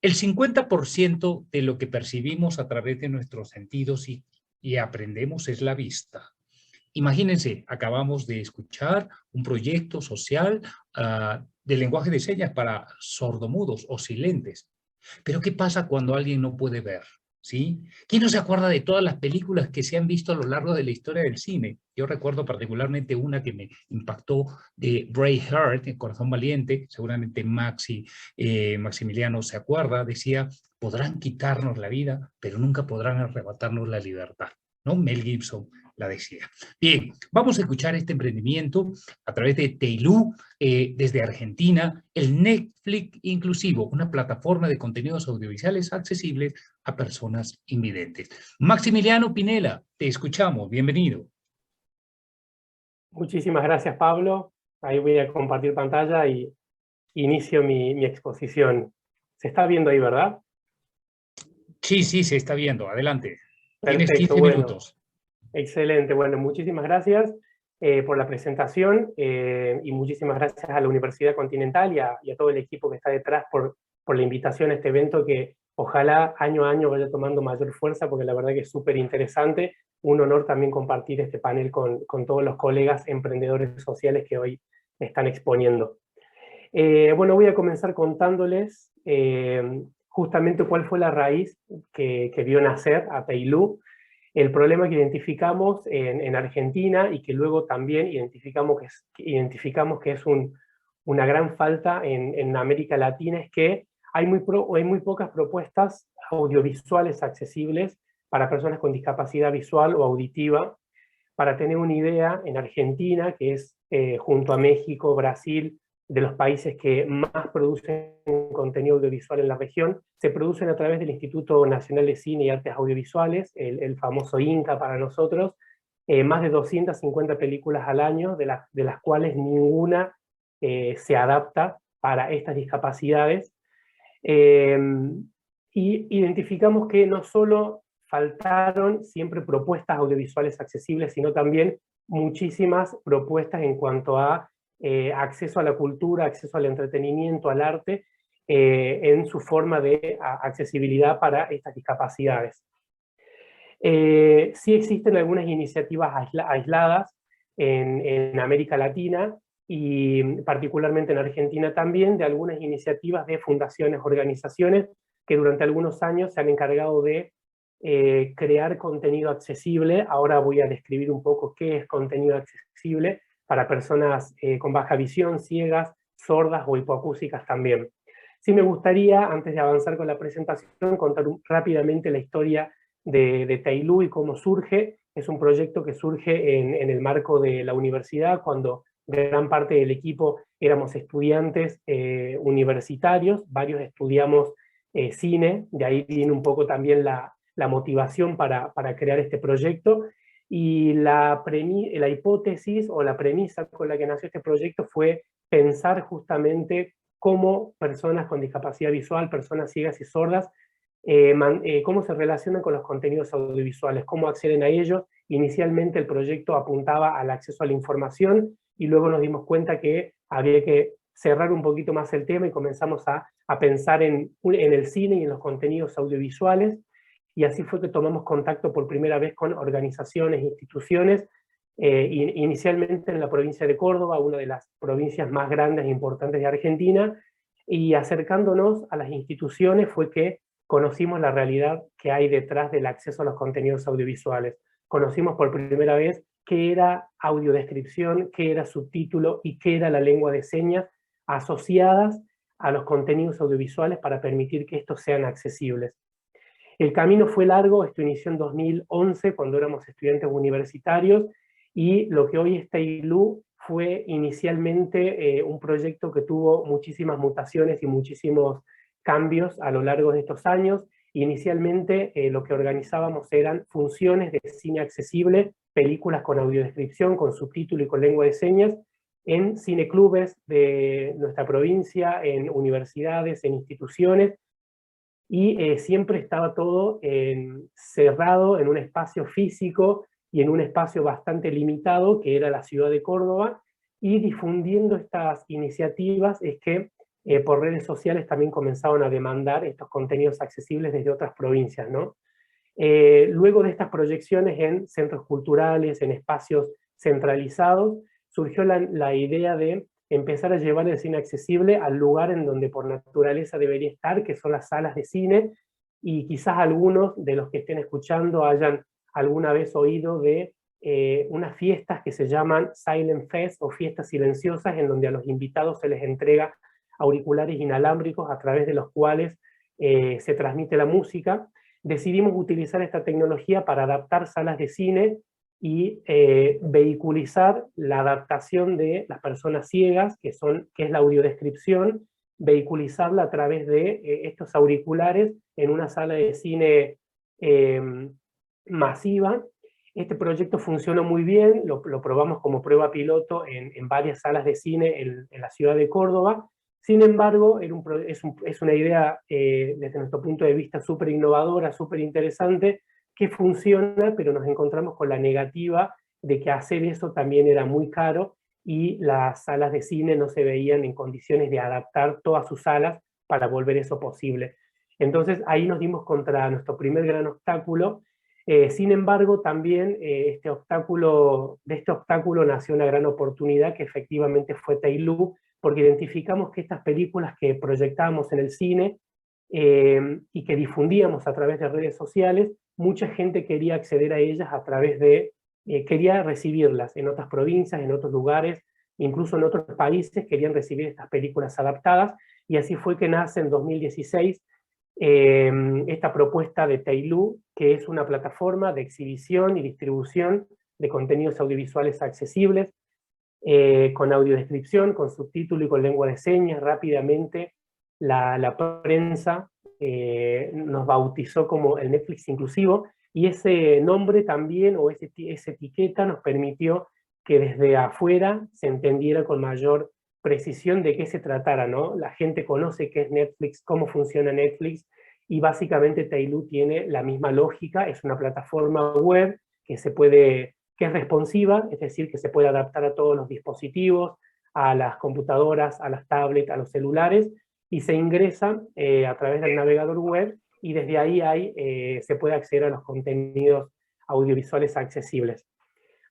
El 50% de lo que percibimos a través de nuestros sentidos y aprendemos es la vista. Imagínense, acabamos de escuchar un proyecto social de lenguaje de señas para sordomudos o silentes. Pero ¿qué pasa cuando alguien no puede ver? ¿Sí? ¿Quién no se acuerda de todas las películas que se han visto a lo largo de la historia del cine? Yo recuerdo particularmente una que me impactó de Braveheart, El Corazón Valiente, seguramente Maximiliano se acuerda, decía, podrán quitarnos la vida, pero nunca podrán arrebatarnos la libertad, ¿no? Mel Gibson la decía. Bien, vamos a escuchar este emprendimiento a través de Teilú, desde Argentina, el Netflix Inclusivo, una plataforma de contenidos audiovisuales accesibles a personas invidentes. Maximiliano Pinela, te escuchamos, bienvenido. Muchísimas gracias, Pablo. Ahí voy a compartir pantalla y inicio mi exposición. Se está viendo ahí, ¿verdad? Sí, sí, se está viendo. Adelante. Tienes Perfecto, 15 bueno. minutos. Excelente, bueno, muchísimas gracias por la presentación y muchísimas gracias a la Universidad Continental y a todo el equipo que está detrás por la invitación a este evento que ojalá año a año vaya tomando mayor fuerza, porque la verdad que es súper interesante. Un honor también compartir este panel con todos los colegas emprendedores sociales que hoy están exponiendo. Bueno, voy a comenzar contándoles justamente cuál fue la raíz que vio nacer a Teilú. El problema que identificamos en Argentina y que luego también identificamos que es una gran falta en América Latina es que hay muy pocas propuestas audiovisuales accesibles para personas con discapacidad visual o auditiva. Para tener una idea, en Argentina, que es junto a México, Brasil, de los países que más producen contenido audiovisual en la región, se producen a través del Instituto Nacional de Cine y Artes Audiovisuales, el famoso INCA para nosotros, más de 250 películas al año, de las cuales ninguna se adapta para estas discapacidades. Y identificamos que no solo faltaron siempre propuestas audiovisuales accesibles, sino también muchísimas propuestas en cuanto a acceso a la cultura, acceso al entretenimiento, al arte, en su forma de accesibilidad para estas discapacidades. Sí existen algunas iniciativas aisladas en América Latina, y particularmente en Argentina también, de algunas iniciativas de fundaciones, organizaciones, que durante algunos años se han encargado de crear contenido accesible. Ahora voy a describir un poco qué es contenido accesible para personas con baja visión, ciegas, sordas o hipoacúsicas también. Sí me gustaría, antes de avanzar con la presentación, contar rápidamente la historia de Teilú y cómo surge. Es un proyecto que surge en el marco de la universidad, cuando gran parte del equipo éramos estudiantes universitarios, varios estudiamos cine, de ahí viene un poco también la motivación para crear este proyecto, y la hipótesis o la premisa con la que nació este proyecto fue pensar justamente cómo personas con discapacidad visual, personas ciegas y sordas, cómo se relacionan con los contenidos audiovisuales, cómo acceden a ellos. Inicialmente el proyecto apuntaba al acceso a la información, y luego nos dimos cuenta que había que cerrar un poquito más el tema y comenzamos a pensar en el cine y en los contenidos audiovisuales, y así fue que tomamos contacto por primera vez con organizaciones, instituciones, inicialmente en la provincia de Córdoba, una de las provincias más grandes e importantes de Argentina, y acercándonos a las instituciones fue que conocimos la realidad que hay detrás del acceso a los contenidos audiovisuales. Conocimos por primera vez qué era audiodescripción, qué era subtítulo y qué era la lengua de señas asociadas a los contenidos audiovisuales para permitir que estos sean accesibles. El camino fue largo, esto inició en 2011, cuando éramos estudiantes universitarios, y lo que hoy es Teilú fue inicialmente un proyecto que tuvo muchísimas mutaciones y muchísimos cambios a lo largo de estos años. Inicialmente lo que organizábamos eran funciones de cine accesible, películas con audiodescripción, con subtítulo y con lengua de señas, en cineclubes de nuestra provincia, en universidades, en instituciones, y siempre estaba todo cerrado en un espacio físico y en un espacio bastante limitado, que era la ciudad de Córdoba, y difundiendo estas iniciativas es que por redes sociales también comenzaron a demandar estos contenidos accesibles desde otras provincias, ¿no? Luego de estas proyecciones en centros culturales, en espacios centralizados, surgió la idea de empezar a llevar el cine accesible al lugar en donde por naturaleza debería estar, que son las salas de cine, y quizás algunos de los que estén escuchando hayan alguna vez oído de unas fiestas que se llaman Silent Fest, o fiestas silenciosas, en donde a los invitados se les entrega auriculares inalámbricos a través de los cuales se transmite la música. Decidimos utilizar esta tecnología para adaptar salas de cine y vehiculizar la adaptación de las personas ciegas, que es la audiodescripción, vehiculizarla a través de estos auriculares en una sala de cine masiva. Este proyecto funcionó muy bien, lo probamos como prueba piloto en varias salas de cine en la ciudad de Córdoba. Sin embargo, es una idea desde nuestro punto de vista súper innovadora, súper interesante, que funciona, pero nos encontramos con la negativa de que hacer eso también era muy caro y las salas de cine no se veían en condiciones de adaptar todas sus salas para volver eso posible. Entonces ahí nos dimos contra nuestro primer gran obstáculo. Sin embargo, también de este obstáculo nació una gran oportunidad, que efectivamente fue Tailú, porque identificamos que estas películas que proyectábamos en el cine y que difundíamos a través de redes sociales, mucha gente quería acceder a ellas a través de, quería recibirlas en otras provincias, en otros lugares, incluso en otros países querían recibir estas películas adaptadas, y así fue que nace en 2016 esta propuesta de Tailú, que es una plataforma de exhibición y distribución de contenidos audiovisuales accesibles, con audiodescripción, con subtítulo y con lengua de señas. Rápidamente la prensa nos bautizó como el Netflix inclusivo, y ese nombre también, o esa etiqueta, nos permitió que desde afuera se entendiera con mayor precisión de qué se tratara, ¿no? La gente conoce qué es Netflix, cómo funciona Netflix, y básicamente Tailú tiene la misma lógica. Es una plataforma web que es responsiva, es decir, que se puede adaptar a todos los dispositivos, a las computadoras, a las tablets, a los celulares, y se ingresa a través del navegador web, y desde ahí se puede acceder a los contenidos audiovisuales accesibles.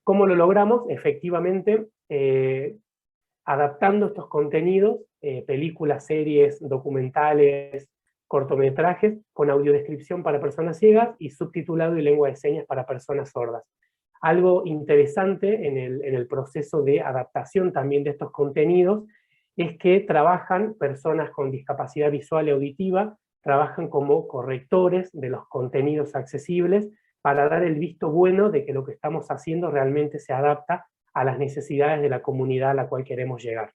¿Cómo lo logramos? Efectivamente, adaptando estos contenidos, películas, series, documentales, cortometrajes, con audiodescripción para personas ciegas y subtitulado y lengua de señas para personas sordas. Algo interesante en el proceso de adaptación también de estos contenidos es que trabajan personas con discapacidad visual y auditiva, trabajan como correctores de los contenidos accesibles para dar el visto bueno de que lo que estamos haciendo realmente se adapta a las necesidades de la comunidad a la cual queremos llegar.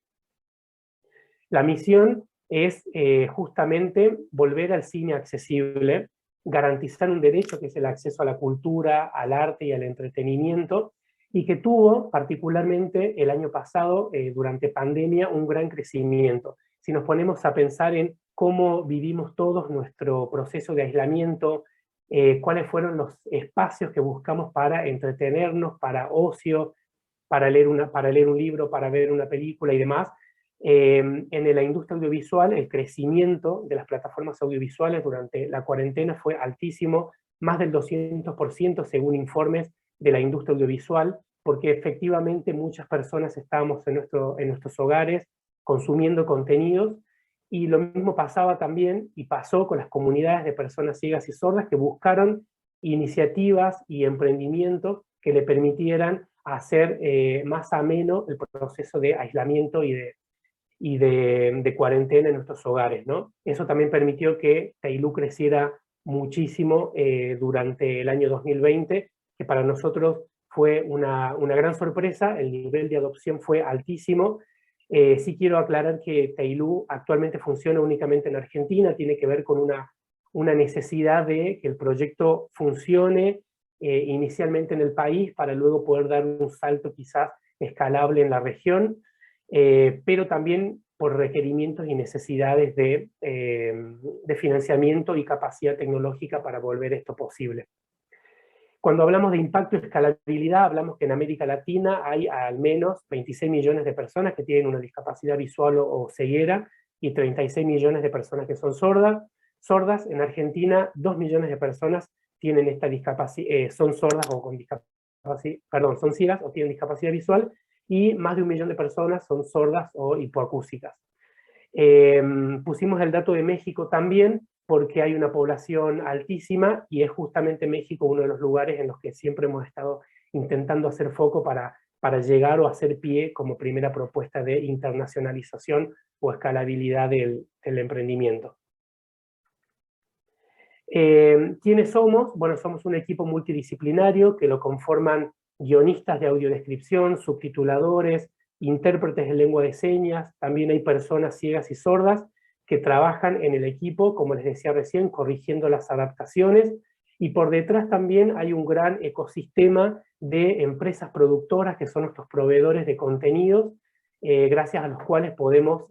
La misión es justamente volver al cine accesible, garantizar un derecho que es el acceso a la cultura, al arte y al entretenimiento, y que tuvo particularmente el año pasado, durante pandemia, un gran crecimiento. Si nos ponemos a pensar en cómo vivimos todos nuestro proceso de aislamiento, cuáles fueron los espacios que buscamos para entretenernos, para ocio, para leer un libro, para ver una película y demás. En la industria audiovisual, el crecimiento de las plataformas audiovisuales durante la cuarentena fue altísimo, más del 200% según informes de la industria audiovisual, porque efectivamente muchas personas estábamos en nuestros hogares consumiendo contenidos, y lo mismo pasaba también, y pasó con las comunidades de personas ciegas y sordas, que buscaron iniciativas y emprendimientos que le permitieran hacer más ameno el proceso de aislamiento y de cuarentena en nuestros hogares, ¿no? Eso también permitió que Tailú creciera muchísimo durante el año 2020, que para nosotros fue una gran sorpresa. El nivel de adopción fue altísimo. Sí quiero aclarar que Tailú actualmente funciona únicamente en Argentina, tiene que ver con una necesidad de que el proyecto funcione inicialmente en el país, para luego poder dar un salto quizás escalable en la región, pero también por requerimientos y necesidades de financiamiento y capacidad tecnológica para volver esto posible. Cuando hablamos de impacto y escalabilidad, hablamos que en América Latina hay al menos 26 millones de personas que tienen una discapacidad visual o ceguera, y 36 millones de personas que son sordas. En Argentina, 2 millones de personas tienen esta discapacidad, son sordas o con discapacidad, perdón, son ciegas o tienen discapacidad visual, y más de 1 millón de personas son sordas o hipoacúsicas. Pusimos el dato de México también, porque hay una población altísima, y es justamente México uno de los lugares en los que siempre hemos estado intentando hacer foco para llegar o hacer pie como primera propuesta de internacionalización o escalabilidad del emprendimiento. ¿Quiénes somos? Bueno, somos un equipo multidisciplinario que lo conforman guionistas de audiodescripción, subtituladores, intérpretes de lengua de señas, también hay personas ciegas y sordas que trabajan en el equipo, como les decía recién, corrigiendo las adaptaciones, y por detrás también hay un gran ecosistema de empresas productoras que son nuestros proveedores de contenidos, gracias a los cuales podemos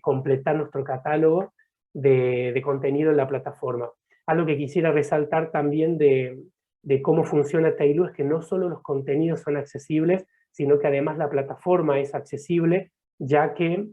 completar nuestro catálogo de contenido en la plataforma. Algo que quisiera resaltar también de cómo funciona Tailu es que no solo los contenidos son accesibles, sino que además la plataforma es accesible, ya que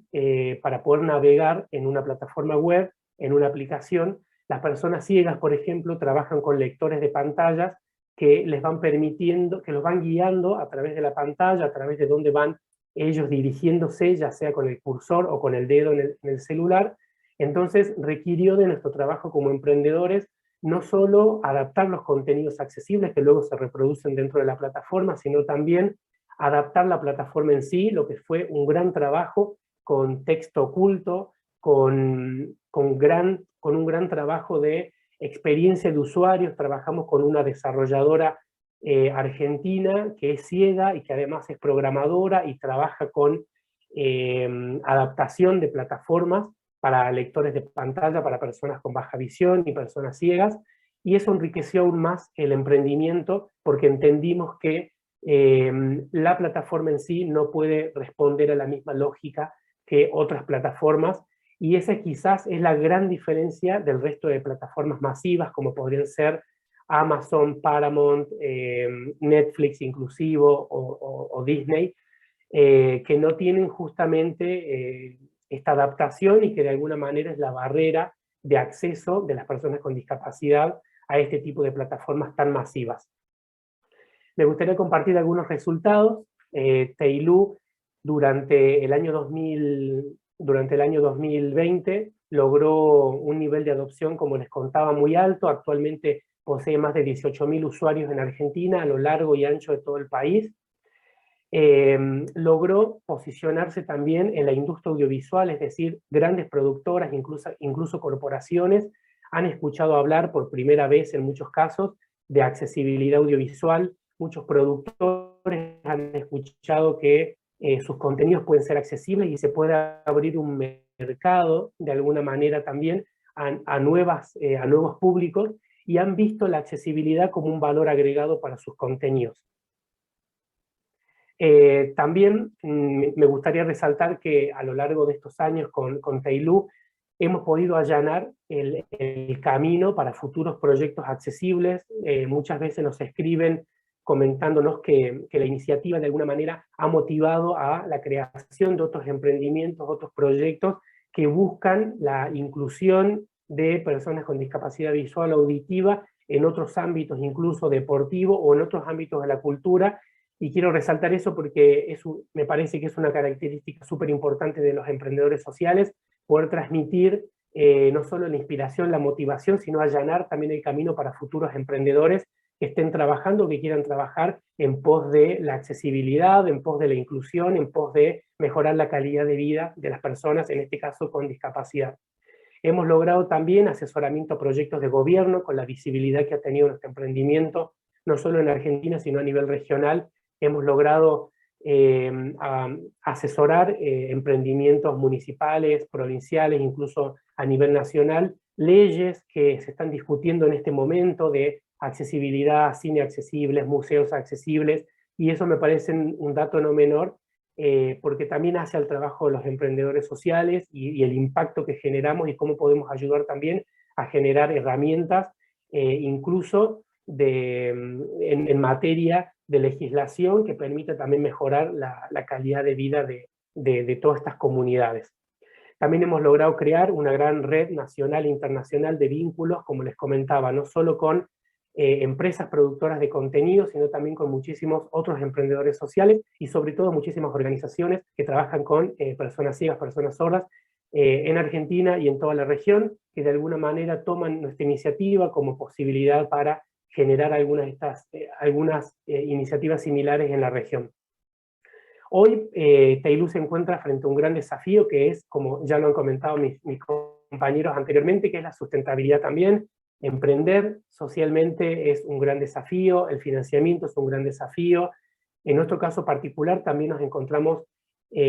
para poder navegar en una plataforma web, en una aplicación, las personas ciegas, por ejemplo, trabajan con lectores de pantallas que les van permitiendo, que los van guiando a través de la pantalla, a través de dónde van ellos dirigiéndose, ya sea con el cursor o con el dedo en el celular. Entonces requirió de nuestro trabajo como emprendedores no solo adaptar los contenidos accesibles que luego se reproducen dentro de la plataforma, sino también adaptar la plataforma en sí, lo que fue un gran trabajo con texto oculto, con un gran trabajo de experiencia de usuarios. Trabajamos con una desarrolladora argentina que es ciega y que además es programadora y trabaja con adaptación de plataformas para lectores de pantalla, para personas con baja visión y personas ciegas, y eso enriqueció aún más el emprendimiento, porque entendimos que la plataforma en sí no puede responder a la misma lógica que otras plataformas, y esa quizás es la gran diferencia del resto de plataformas masivas, como podrían ser Amazon, Paramount, Netflix inclusivo, o Disney, que no tienen justamente esta adaptación, y que de alguna manera es la barrera de acceso de las personas con discapacidad a este tipo de plataformas tan masivas. Me gustaría compartir algunos resultados. Tailu durante el año 2020 logró un nivel de adopción, como les contaba, muy alto. Actualmente posee más de 18.000 usuarios en Argentina, a lo largo y ancho de todo el país. Logró posicionarse también en la industria audiovisual, es decir, grandes productoras, incluso corporaciones, han escuchado hablar por primera vez en muchos casos de accesibilidad audiovisual. Muchos productores han escuchado que sus contenidos pueden ser accesibles y se puede abrir un mercado de alguna manera también a nuevos públicos, y han visto la accesibilidad como un valor agregado para sus contenidos. También me gustaría resaltar que a lo largo de estos años con Tailu hemos podido allanar el camino para futuros proyectos accesibles. Muchas veces nos escriben comentándonos que la iniciativa de alguna manera ha motivado a la creación de otros emprendimientos, otros proyectos que buscan la inclusión de personas con discapacidad visual o auditiva en otros ámbitos, incluso deportivos, o en otros ámbitos de la cultura. Y quiero resaltar eso porque me parece que es una característica súper importante de los emprendedores sociales, poder transmitir no solo la inspiración, la motivación, sino allanar también el camino para futuros emprendedores que estén trabajando, que quieran trabajar en pos de la accesibilidad, en pos de la inclusión, en pos de mejorar la calidad de vida de las personas, en este caso con discapacidad. Hemos logrado también asesoramiento a proyectos de gobierno con la visibilidad que ha tenido nuestro emprendimiento, no solo en Argentina, sino a nivel regional. Hemos logrado asesorar emprendimientos municipales, provinciales, incluso a nivel nacional, leyes que se están discutiendo en este momento de accesibilidad, cine accesibles, museos accesibles, y eso me parece un dato no menor, porque también hace al trabajo de los emprendedores sociales y el impacto que generamos y cómo podemos ayudar también a generar herramientas, incluso en materia de legislación que permita también mejorar la calidad de vida de todas estas comunidades. También hemos logrado crear una gran red nacional e internacional de vínculos, como les comentaba, no solo con empresas productoras de contenido, sino también con muchísimos otros emprendedores sociales y sobre todo muchísimas organizaciones que trabajan con personas ciegas, personas sordas, en Argentina y en toda la región, que de alguna manera toman nuestra iniciativa como posibilidad para generar algunas iniciativas similares en la región. Hoy TEILU se encuentra frente a un gran desafío que es, como ya lo han comentado mis compañeros anteriormente, que es la sustentabilidad también. Emprender socialmente es un gran desafío, el financiamiento es un gran desafío. En nuestro caso particular también nos encontramos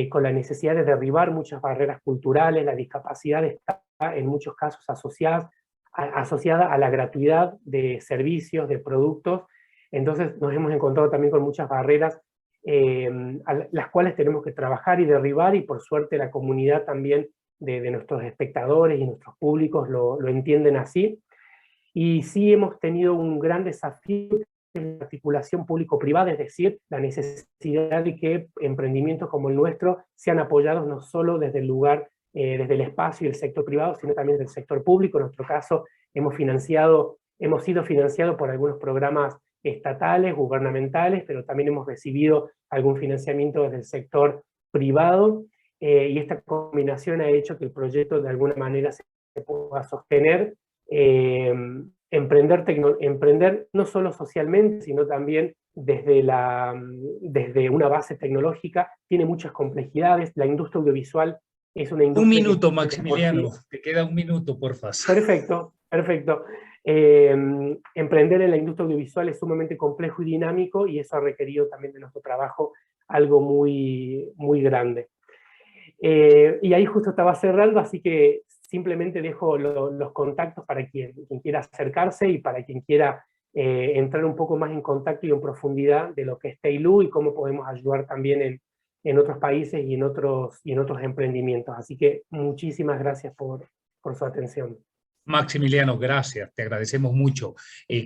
con la necesidad de derribar muchas barreras culturales. La discapacidad está en muchos casos asociada a la gratuidad de servicios, de productos. Entonces nos hemos encontrado también con muchas barreras las cuales tenemos que trabajar y derribar, y por suerte la comunidad también de nuestros espectadores y nuestros públicos lo entienden así. Y sí hemos tenido un gran desafío en la articulación público-privada, es decir, la necesidad de que emprendimientos como el nuestro sean apoyados no solo desde el lugar, desde el espacio y el sector privado, sino también del sector público. En nuestro caso hemos sido financiados por algunos programas estatales, gubernamentales, pero también hemos recibido algún financiamiento desde el sector privado, y esta combinación ha hecho que el proyecto de alguna manera se pueda sostener. Emprender no solo socialmente, sino también desde una base tecnológica, tiene muchas complejidades. La industria audiovisual es una industria... Un minuto, Maximiliano, te queda un minuto, por favor. Perfecto, perfecto. Emprender en la industria audiovisual es sumamente complejo y dinámico, y eso ha requerido también de nuestro trabajo algo muy, muy grande. Y ahí justo estaba cerrando, así que simplemente dejo los contactos para quien quiera acercarse y para quien quiera entrar un poco más en contacto y en profundidad de lo que es TEILU y cómo podemos ayudar también en otros países y en otros emprendimientos. Así que muchísimas gracias por su atención. Maximiliano, gracias, te agradecemos mucho.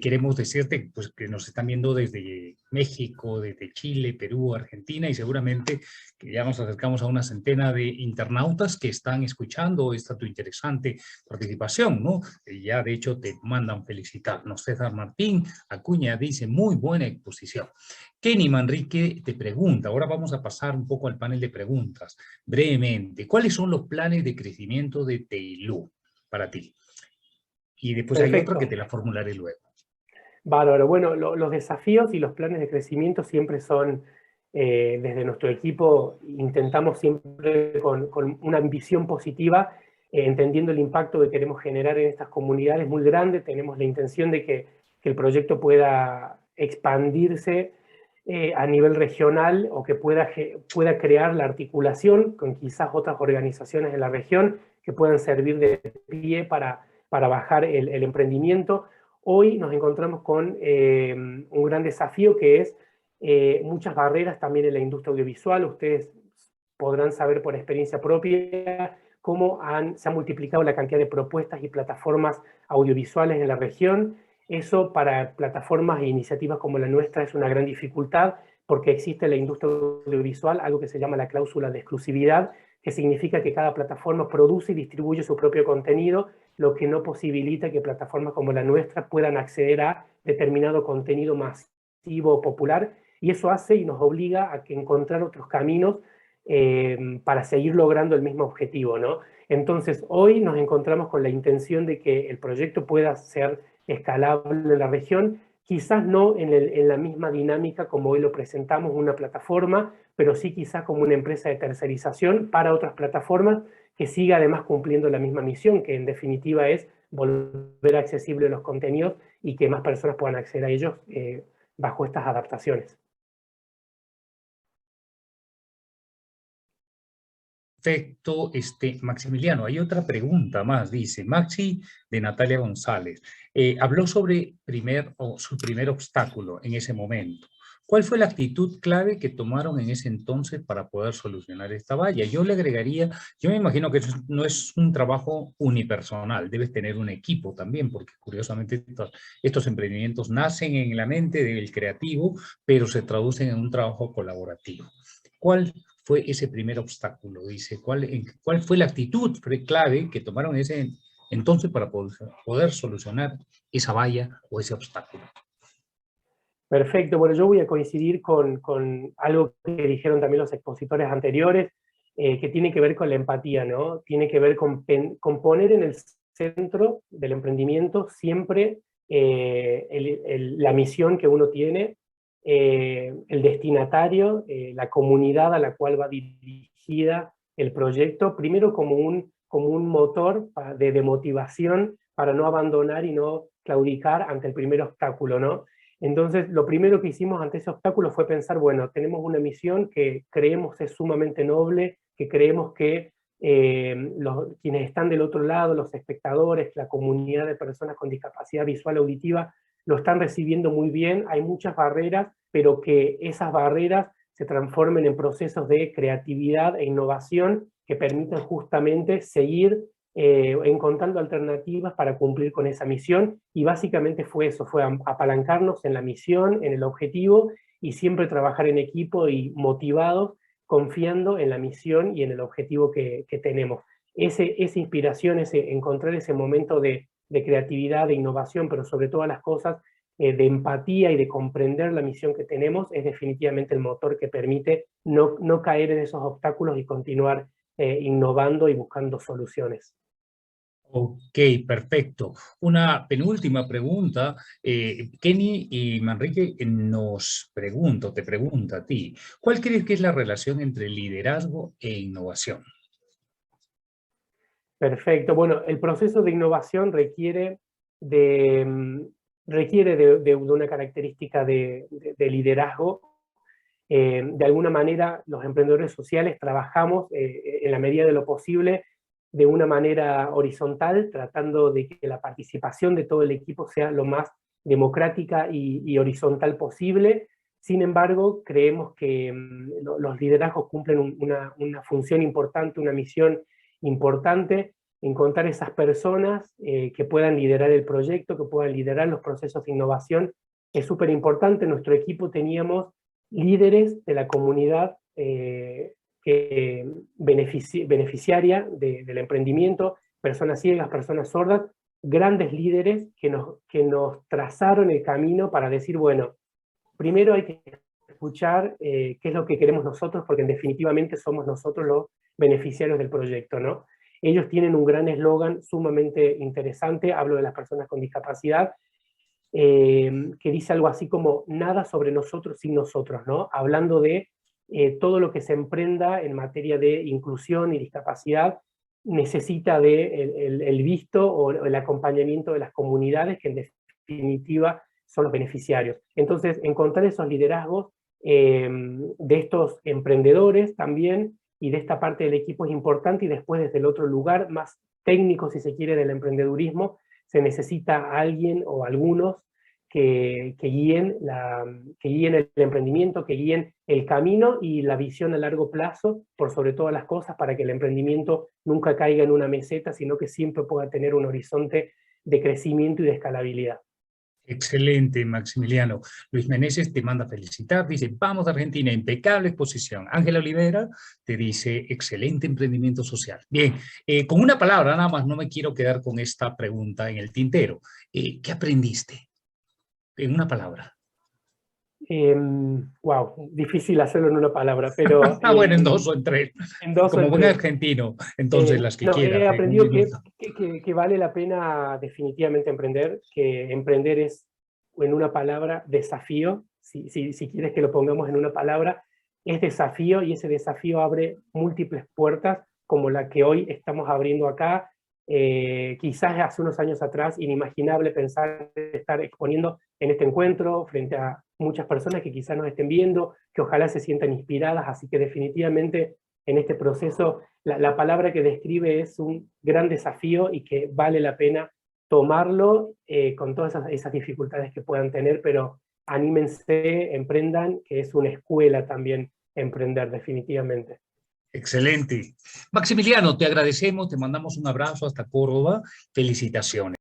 Queremos decirte pues, que nos están viendo desde México, desde Chile, Perú, Argentina, y seguramente que ya nos acercamos a una centena de internautas que están escuchando esta tu interesante participación, ¿no? Ya de hecho te mandan felicitarnos. César Martín Acuña dice, muy buena exposición. Kenny Manrique te pregunta, ahora vamos a pasar un poco al panel de preguntas, brevemente. ¿Cuáles son los planes de crecimiento de TEILU para ti? Y después Perfecto. hay otro que te la formularé luego. Bárbaro. Bueno, los desafíos y los planes de crecimiento siempre son, desde nuestro equipo, intentamos siempre con una ambición positiva, entendiendo el impacto que queremos generar en estas comunidades muy grandes. Tenemos la intención de que el proyecto pueda expandirse a nivel regional, o que pueda crear la articulación con quizás otras organizaciones en la región que puedan servir de pie para bajar el emprendimiento. Hoy nos encontramos con un gran desafío, que es muchas barreras también en la industria audiovisual. Ustedes podrán saber por experiencia propia cómo se ha multiplicado la cantidad de propuestas y plataformas audiovisuales en la región. Eso para plataformas e iniciativas como la nuestra es una gran dificultad, porque existe en la industria audiovisual algo que se llama la cláusula de exclusividad, que significa que cada plataforma produce y distribuye su propio contenido, lo que no posibilita que plataformas como la nuestra puedan acceder a determinado contenido masivo o popular, y eso hace y nos obliga a encontrar otros caminos para seguir logrando el mismo objetivo, ¿no? Entonces, hoy nos encontramos con la intención de que el proyecto pueda ser escalable en la región, quizás no en la misma dinámica como hoy lo presentamos, una plataforma, pero sí quizás como una empresa de tercerización para otras plataformas, que siga además cumpliendo la misma misión, que en definitiva es volver accesible los contenidos y que más personas puedan acceder a ellos bajo estas adaptaciones. Perfecto, Maximiliano, hay otra pregunta más, dice Maxi de Natalia González. Habló sobre su primer obstáculo en ese momento. ¿Cuál fue la actitud clave que tomaron en ese entonces para poder solucionar esta valla? Yo le agregaría, yo me imagino que no es un trabajo unipersonal, debes tener un equipo también, porque curiosamente estos emprendimientos nacen en la mente del creativo, pero se traducen en un trabajo colaborativo. ¿Cuál fue ese primer obstáculo? Dice, ¿cuál fue la actitud clave que tomaron ese entonces para poder solucionar esa valla o ese obstáculo? Perfecto, bueno, yo voy a coincidir con algo que dijeron también los expositores anteriores, que tiene que ver con la empatía, ¿no? Tiene que ver con poner en el centro del emprendimiento siempre la misión que uno tiene, el destinatario, la comunidad a la cual va dirigida el proyecto, primero como un motor de motivación para no abandonar y no claudicar ante el primer obstáculo, ¿no? Entonces, lo primero que hicimos ante ese obstáculo fue pensar, bueno, tenemos una misión que creemos es sumamente noble, que creemos que quienes están del otro lado, los espectadores, la comunidad de personas con discapacidad visual auditiva, lo están recibiendo muy bien. Hay muchas barreras, pero que esas barreras se transformen en procesos de creatividad e innovación que permitan justamente seguir encontrando alternativas para cumplir con esa misión, y básicamente fue eso, fue apalancarnos en la misión, en el objetivo, y siempre trabajar en equipo y motivados, confiando en la misión y en el objetivo que tenemos. Esa inspiración, encontrar ese momento de creatividad, de innovación, pero sobre todas las cosas, de empatía y de comprender la misión que tenemos, es definitivamente el motor que permite no caer en esos obstáculos y continuar innovando y buscando soluciones. Ok, perfecto. Una penúltima pregunta. Kenny y Manrique te pregunta a ti, ¿cuál crees que es la relación entre liderazgo e innovación? Perfecto. Bueno, el proceso de innovación requiere de una característica de liderazgo. De alguna manera, los emprendedores sociales trabajamos en la medida de lo posible de una manera horizontal, tratando de que la participación de todo el equipo sea lo más democrática y horizontal posible. Sin embargo, creemos que los liderazgos cumplen una función importante, una misión importante, encontrar esas personas que puedan liderar el proyecto, que puedan liderar los procesos de innovación. Es súper importante. En nuestro equipo teníamos líderes de la comunidad beneficiaria del emprendimiento, personas ciegas, personas sordas, grandes líderes que nos trazaron el camino para decir, bueno, primero hay que escuchar qué es lo que queremos nosotros, porque definitivamente somos nosotros los beneficiarios del proyecto, ¿no? Ellos tienen un gran eslogan sumamente interesante, hablo de las personas con discapacidad, que dice algo así como, nada sobre nosotros sin nosotros, ¿no? Hablando de todo lo que se emprenda en materia de inclusión y discapacidad necesita el visto o el acompañamiento de las comunidades, que en definitiva son los beneficiarios. Entonces, encontrar esos liderazgos de estos emprendedores también, y de esta parte del equipo es importante, y después desde el otro lugar, más técnico si se quiere del emprendedurismo, se necesita alguien o algunos que guíen el emprendimiento, que guíen el camino y la visión a largo plazo, por sobre todas las cosas, para que el emprendimiento nunca caiga en una meseta, sino que siempre pueda tener un horizonte de crecimiento y de escalabilidad. Excelente, Maximiliano. Luis Meneses te manda felicitar, dice, vamos Argentina, impecable exposición. Ángela Olivera te dice, excelente emprendimiento social. Bien, con una palabra nada más, no me quiero quedar con esta pregunta en el tintero. ¿Qué aprendiste? En una palabra. Wow, difícil hacerlo en una palabra, pero... Bueno, en dos o en tres. En dos Como o en buen tres. argentino, entonces las que No, quieras. he En un aprendido minuto. que vale la pena definitivamente emprender, que emprender es, en una palabra, desafío. Si quieres que lo pongamos en una palabra, es desafío, y ese desafío abre múltiples puertas, como la que hoy estamos abriendo acá. Quizás hace unos años atrás, inimaginable pensar estar exponiendo en este encuentro frente a muchas personas que quizás nos estén viendo, que ojalá se sientan inspiradas, así que definitivamente en este proceso la palabra que describe es un gran desafío, y que vale la pena tomarlo con todas esas dificultades que puedan tener, pero anímense, emprendan, que es una escuela también emprender, definitivamente. Excelente. Maximiliano, te agradecemos, te mandamos un abrazo hasta Córdoba. Felicitaciones.